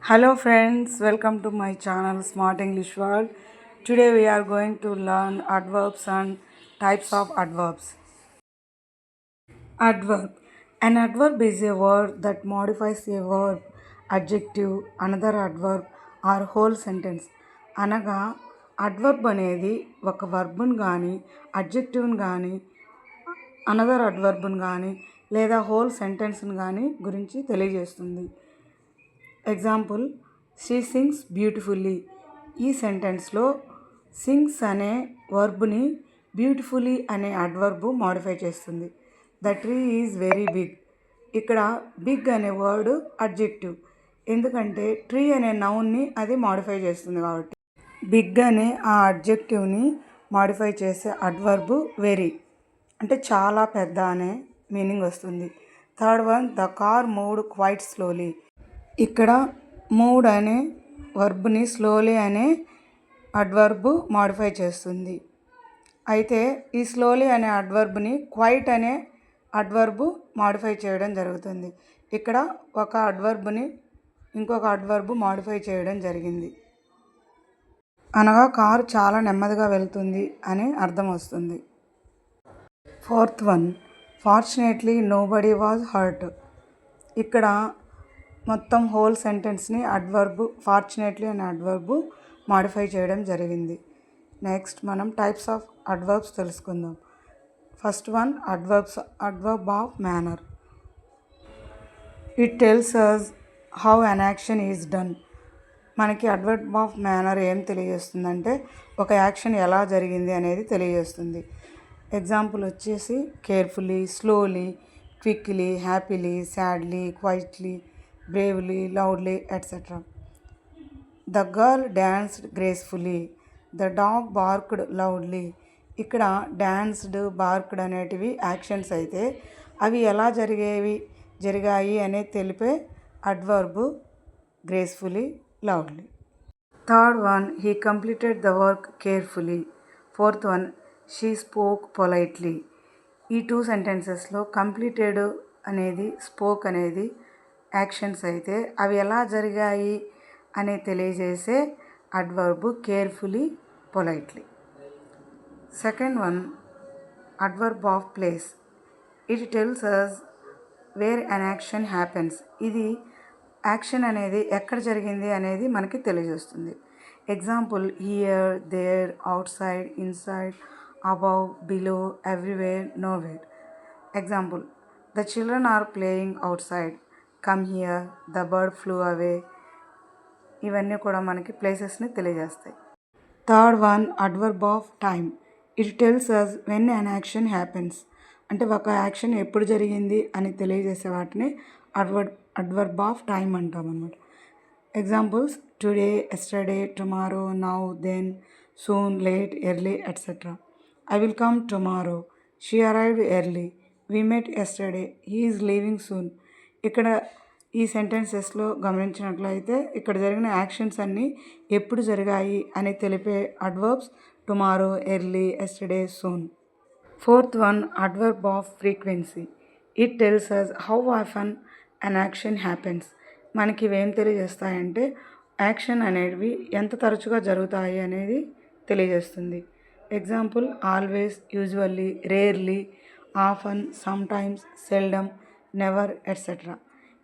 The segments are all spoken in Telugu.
Hello friends, welcome to my channel Smart English World. Today we are going to learn adverbs and types of adverbs. Adverb. An adverb is a word that modifies a verb, adjective, another adverb or whole sentence. అనగా అడ్వర్బ్ అనేది ఒక వర్బ్ను కానీ అడ్జెక్టివ్ని కానీ అనదర్ అడ్వర్బ్ను కానీ లేదా హోల్ సెంటెన్స్ని కానీ గురించి తెలియజేస్తుంది. Example, she sings beautifully. ఈ సెంటెన్స్లో సింగ్స్ అనే వర్బ్ని బ్యూటిఫుల్లీ అనే అడ్వర్బ్ మోడిఫై చేస్తుంది. The tree is very big. ఇక్కడ బిగ్ అనే వర్డ్ అడ్జెక్టివ్, ఎందుకంటే ట్రీ అనే నౌన్ని అది మోడిఫై చేస్తుంది కాబట్టి. బిగ్ అనే ఆ అడ్జెక్టివ్ని మోడిఫై చేసే అడ్వర్బ్ వెరీ, అంటే చాలా పెద్ద అనే మీనింగ్ వస్తుంది. Third one, the car moved quite slowly. ఇక్కడ మూడ్ అనే వర్బ్ని స్లోలీ అనే అడ్వర్బ్ మాడిఫై చేస్తుంది. అయితే ఈ స్లోలీ అనే అడ్వర్బ్ని క్వైట్ అనే అడ్వర్బ్ మాడిఫై చేయడం జరుగుతుంది. ఇక్కడ ఒక అడ్వర్బ్ని ఇంకొక అడ్వర్బ్ మాడిఫై చేయడం జరిగింది. అనగా కారు చాలా నెమ్మదిగా వెళ్తుంది అనే అర్థం వస్తుంది. Fourth one, fortunately nobody was hurt. ఇక్కడ మొత్తం హోల్ సెంటెన్స్ని అడ్వర్బ్ ఫార్చునేట్లీ అనే అడ్వర్బ్ మాడిఫై చేయడం జరిగింది. నెక్స్ట్ మనం టైప్స్ ఆఫ్ అడ్వర్బ్స్ తెలుసుకుందాం. First one, adverb of manner. It tells us how an action is done. మనకి అడ్వర్బ్ ఆఫ్ మేనర్ ఏం తెలియజేస్తుందంటే ఒక యాక్షన్ ఎలా జరిగింది అనేది తెలియజేస్తుంది. ఎగ్జాంపుల్ వచ్చేసి carefully, slowly, quickly, happily, sadly, quietly, bravely, loudly, etc. The girl danced gracefully. The dog barked loudly. ఇక్కడ డాన్స్డ్, బార్క్డ్ అనేటివి యాక్షన్స్ అయితే అవి ఎలా జరిగాయి అనే తెలిపే adverb gracefully, loudly. Third one, he completed the work carefully. Fourth one, she spoke politely. ఈ టూ సెంటెన్సెస్లో కంప్లీటెడ్ అనేది, స్పోక్ అనేది యాక్షన్స్ అయితే అవి ఎలా జరిగాయి అని తెలియజేసే adverb carefully, politely. Second one, adverb of place. It tells us where an action happens. ఇది యాక్షన్ అనేది ఎక్కడ జరిగింది అనేది మనకి తెలియజేస్తుంది. Example, here, there, out side, inside, above, below, everywhere, nowhere. Example, the children are playing outside. Come here, the bird flew away. ఇవన్నీ కూడా మనకి ప్లేసెస్ని తెలియజేస్తాయి. Third one, adverb of time. It tells us when an action happens. అంటే ఒక యాక్షన్ ఎప్పుడు జరిగింది అని తెలియజేసే వాటిని అడ్వర్బ్ ఆఫ్ టైమ్ అంటాం అన్నమాట. Examples, today, yesterday, tomorrow, now, then, soon, late, early, etcetera. I will come tomorrow. She arrived early. We met yesterday. He is leaving soon. ఇక్కడ ఈ సెంటెన్సెస్లో గమనించినట్లయితే ఇక్కడ జరిగిన యాక్షన్స్ అన్నీ ఎప్పుడు జరిగాయి అని తెలిపే adverbs tomorrow, early, yesterday, soon. Fourth one, adverb of frequency. It tells us how often an action happens. మనకి ఇవేం తెలియజేస్తాయంటే యాక్షన్ అనేవి ఎంత తరచుగా జరుగుతాయి అనేది తెలియజేస్తుంది. Example, always, usually, rarely, often, sometimes, seldom, never, etcetera.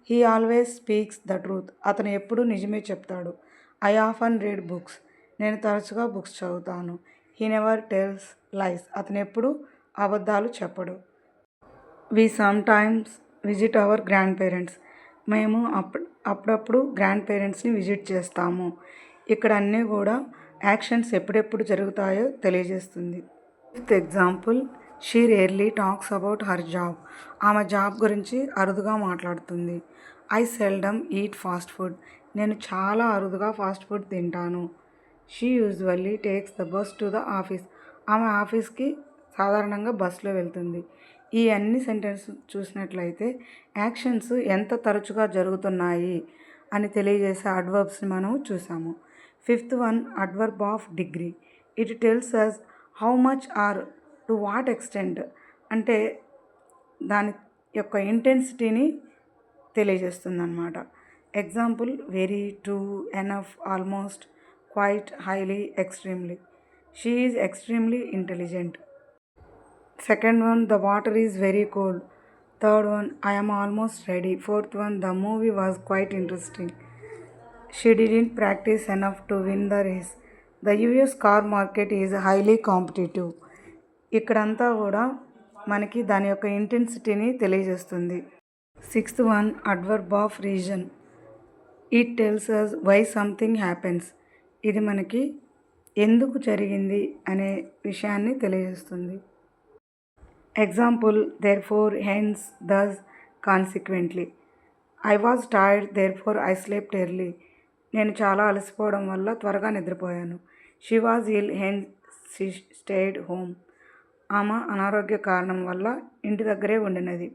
He always speaks the truth. అతను ఎప్పుడు నిజమే చెప్తాడు. I often read books. నేను తరచుగా బుక్స్ చదువుతాను. He never tells lies. అతను ఎప్పుడు అబద్ధాలు చెప్పడు. We sometimes visit our grandparents. మేము అప్పుడప్పుడు గ్రాండ్ పేరెంట్స్ని విజిట్ చేస్తాము. ఇక్కడ అన్నీ కూడా యాక్షన్స్ ఎప్పుడెప్పుడు జరుగుతాయో తెలియజేస్తుంది. Fifth example, she rarely talks about her job. ఆమె జాబ్ గురించి అరుదుగా మాట్లాడుతుంది. I seldom eat fast food. నేను చాలా అరుదుగా ఫాస్ట్ ఫుడ్ తింటాను. She usually takes the bus to the office. ఆమె ఆఫీస్కి సాధారణంగా బస్సులో వెళ్తుంది. ఈ అన్ని సెంటెన్స్ చూసినట్లయితే యాక్షన్స్ ఎంత తరచుగా జరుగుతున్నాయి అని తెలియజేసే అడ్వర్బ్స్ని మనం చూసాము. Fifth one, adverb of degree. It tells us how much or to what extent. అంటే దాని యొక్క ఇంటెన్సిటీని తెలియజేస్తుంది అన్నమాట. Example, very, too, enough, almost, quite, highly, extremely. She is extremely intelligent. Second one, the water is very cold. Third one, I am almost ready. Fourth one, the movie was quite interesting. She didn't practice enough to win the race. The US car market is highly competitive. ఇక్కడంతా కూడా మనకి దాని యొక్క ఇంటెన్సిటీని తెలియజేస్తుంది. Sixth one, adverb of reason. It tells us why something happens. ఇది మనకి ఎందుకు జరిగింది అనే విషయాన్ని తెలియజేస్తుంది. Example, therefore, hence, thus, consequently. I was tired, therefore I slept early. నేను చాలా అలసిపోవడం వల్ల త్వరగా నిద్రపోయాను. She was ill, hence she stayed home. ఆమె అనారోగ్య కారణం వల్ల ఇంటి దగ్గరే ఉండినది.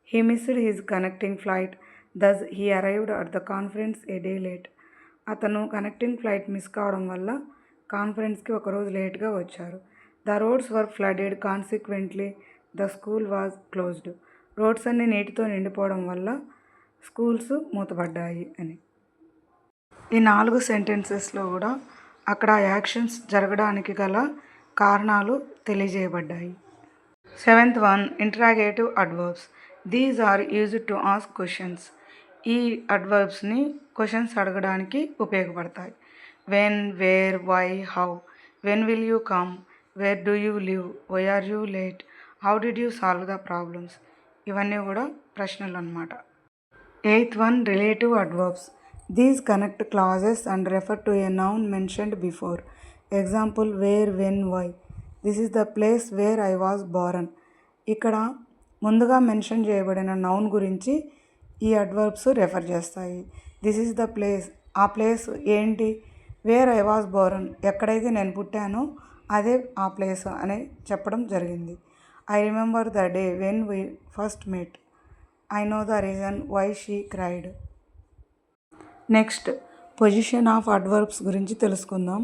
He missed his connecting flight, thus he arrived at the conference a day late. అతను కనెక్టింగ్ ఫ్లైట్ మిస్ కావడం వల్ల కాన్ఫరెన్స్కి ఒకరోజు లేట్గా వచ్చారు. The roads were flooded, consequently the school was closed. Roads అన్నీ నీటితో నిండిపోవడం వల్ల స్కూల్స్ మూతపడ్డాయి అని. ఈ 4 సెంటెన్సెస్లో కూడా అక్కడ యాక్షన్స్ జరగడానికి గల కారణాలు తెలియజేయబడ్డాయి. Seventh one, interrogative adverbs. These are used to ask questions. ఈ అడ్వర్బ్స్ని క్వశ్చన్స్ అడగడానికి ఉపయోగపడతాయి. When, where, why, how. When will you come, where do you live, why are you late, how did you solve the problems. ఇవన్నీ కూడా ప్రశ్నలు అన్నమాట. Eighth one, relative adverbs. These connect clauses and refer to a noun mentioned before. Example, where, when, why. This is the place where I was born. ఇక్కడ ముందుగా మెన్షన్ చేయబడిన నౌన్ గురించి ఈ అడ్వర్బ్స్ రెఫర్ చేస్తాయి. దిస్ ఈస్ ద ప్లేస్, ఆ ప్లేస్ ఏంటి? వేర్ ఐ వాజ్ బోర్న్, ఎక్కడైతే నేను పుట్టానో అదే ఆ ప్లేస్ అని చెప్పడం జరిగింది. I remember the day when we first met. I know the reason why she cried. Next, position of adverbs గురించి తెలుసుకుందాం.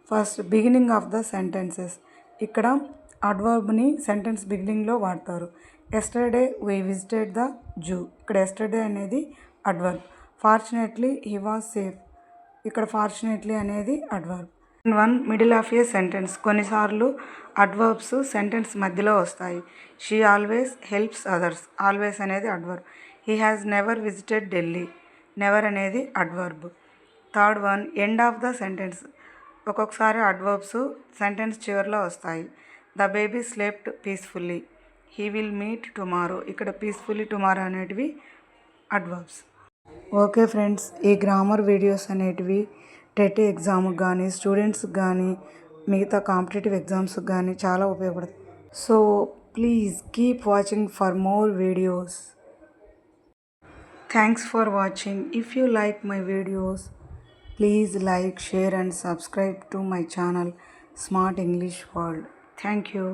First, beginning of the sentences. ఇక్కడ అడ్వర్బ్ని సెంటెన్స్ బిగినింగ్లో వాడతారు. Yesterday we visited the zoo. ఇక్కడ ఎస్టర్డే అనేది adverb. Fortunately he was safe. ఇక్కడ ఫార్చునేట్లీ అనేది adverb. One, middle of a sentence. కొన్నిసార్లు అడ్వర్బ్స్ సెంటెన్స్ మధ్యలో వస్తాయి. She always helps others. Always అనేది adverb. He has never visited Delhi. Never అనేది adverb. Third one, end of the sentence. ఒక్కొక్కసారి అడ్వర్బ్స్ సెంటెన్స్ చివరిలో వస్తాయి. The baby slept peacefully. He will meet tomorrow. ఇక్కడ పీస్ఫుల్లీ, టుమారో అనేటివి అడ్వర్బ్స్. ఓకే ఫ్రెండ్స్, ఈ గ్రామర్ వీడియోస్ అనేటివి టెట్ ఎగ్జామ్కి కానీ, స్టూడెంట్స్కి కానీ, మిగతా కాంపిటేటివ్ ఎగ్జామ్స్కి కానీ చాలా ఉపయోగపడుతుంది. So please keep watching for more videos. Thanks for watching. If you like my videos, please like, share and subscribe to my channel smart English world. Thank you.